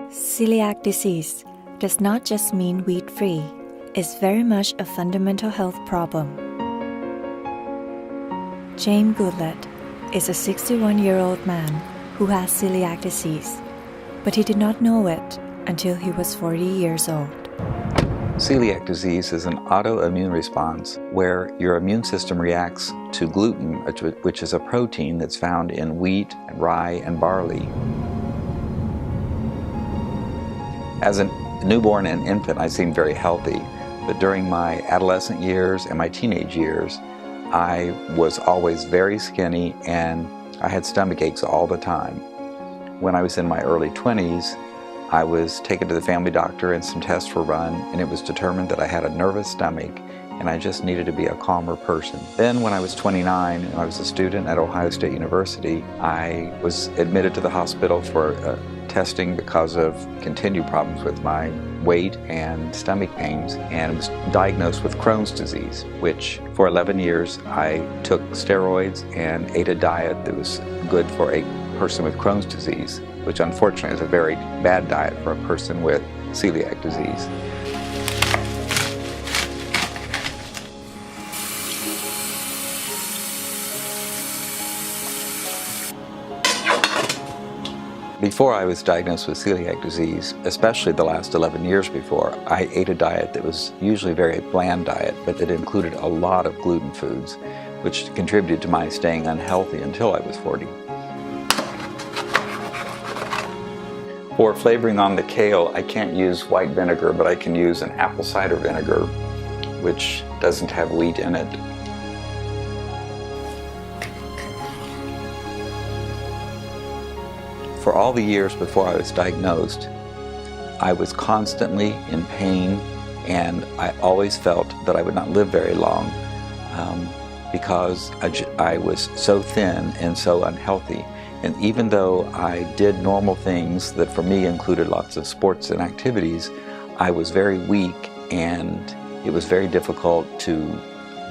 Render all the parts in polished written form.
Celiac disease does not just mean wheat-free. It's very much a fundamental health problem. James Goodlett is a 61-year-old man who has celiac disease, but he did not know it until he was 40 years old. Celiac disease is an autoimmune response where your immune system reacts to gluten, which is a protein that's found in wheat, rye, and barley. As a newborn and infant, I seemed very healthy, but during my adolescent years and my teenage years, I was always very skinny and I had stomach aches all the time. When I was in my early 20s, I was taken to the family doctor and some tests were run, and it was determined that I had a nervous stomach and I just needed to be a calmer person. Then when I was 29 and I was a student at Ohio State University, I was admitted to the hospital for testing because of continued problems with my weight and stomach pains, and was diagnosed with Crohn's disease, which for 11 years I took steroids and ate a diet that was good for a person with Crohn's disease, which unfortunately is a very bad diet for a person with celiac disease. Before I was diagnosed with celiac disease, especially the last 11 years before, I ate a diet that was usually a very bland diet, but that included a lot of gluten foods, which contributed to my staying unhealthy until I was 40. For flavoring on the kale, I can't use white vinegar, but I can use an apple cider vinegar, which doesn't have wheat in it. For all the years before I was diagnosed, I was constantly in pain, and I always felt that I would not live very long because I was so thin and so unhealthy. And even though I did normal things that for me included lots of sports and activities, I was very weak and it was very difficult to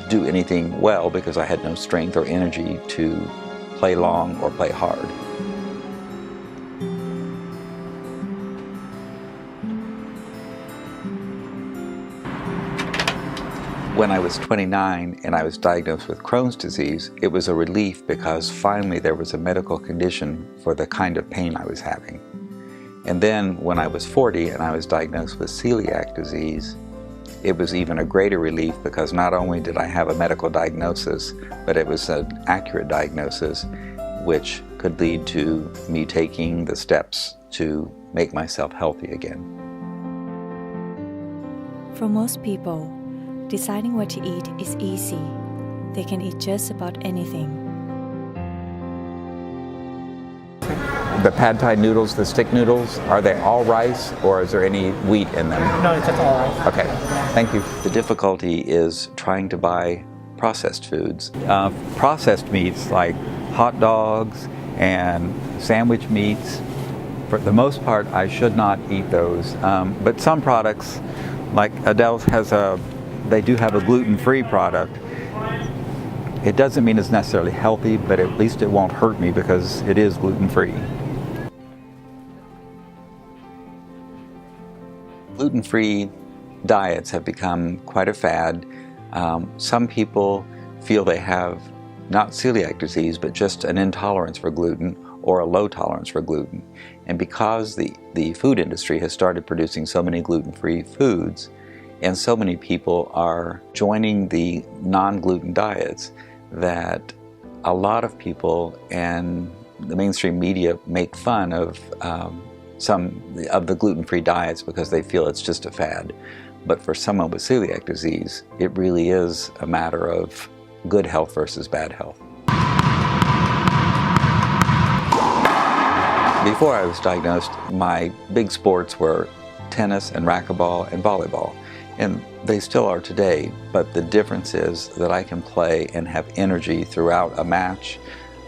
do anything well because I had no strength or energy to play long or play hard. When I was 29 and I was diagnosed with Crohn's disease, it was a relief because finally there was a medical condition for the kind of pain I was having. And then when I was 40 and I was diagnosed with celiac disease, it was even a greater relief because not only did I have a medical diagnosis, but it was an accurate diagnosis which could lead to me taking the steps to make myself healthy again. For most people, deciding what to eat is easy. They can eat just about anything. The pad thai noodles, the stick noodles, are they all rice or is there any wheat in them? No, it's just all rice. Okay, thank you. The difficulty is trying to buy processed foods. Processed meats like hot dogs and sandwich meats, for the most part I should not eat those. But some products, like Adele they do have a gluten-free product. It doesn't mean it's necessarily healthy, but at least it won't hurt me because it is gluten-free. Gluten-free diets have become quite a fad. Some people feel they have not celiac disease, but just an intolerance for gluten or a low tolerance for gluten. And because the food industry has started producing so many gluten-free foods, and so many people are joining the non-gluten diets, that a lot of people and the mainstream media make fun of some of the gluten-free diets because they feel it's just a fad. But for someone with celiac disease, it really is a matter of good health versus bad health. Before I was diagnosed, my big sports were tennis and racquetball and volleyball. And they still are today, but the difference is that I can play and have energy throughout a match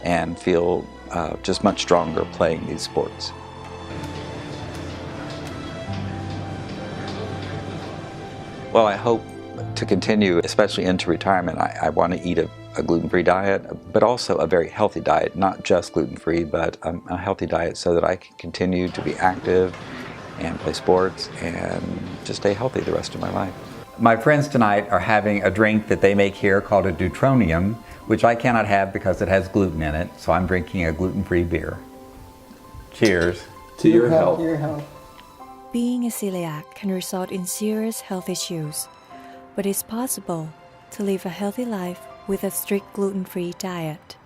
and feel just much stronger playing these sports. Well, I hope to continue, especially into retirement. I want to eat a gluten-free diet, but also a very healthy diet, not just gluten-free, but a healthy diet so that I can continue to be active and play sports and just stay healthy the rest of my life. My friends tonight are having a drink that they make here called a deutronium, which I cannot have because it has gluten in it, so I'm drinking a gluten-free beer. Cheers. To your health. To your health. Being a celiac can result in serious health issues, but it's possible to live a healthy life with a strict gluten-free diet.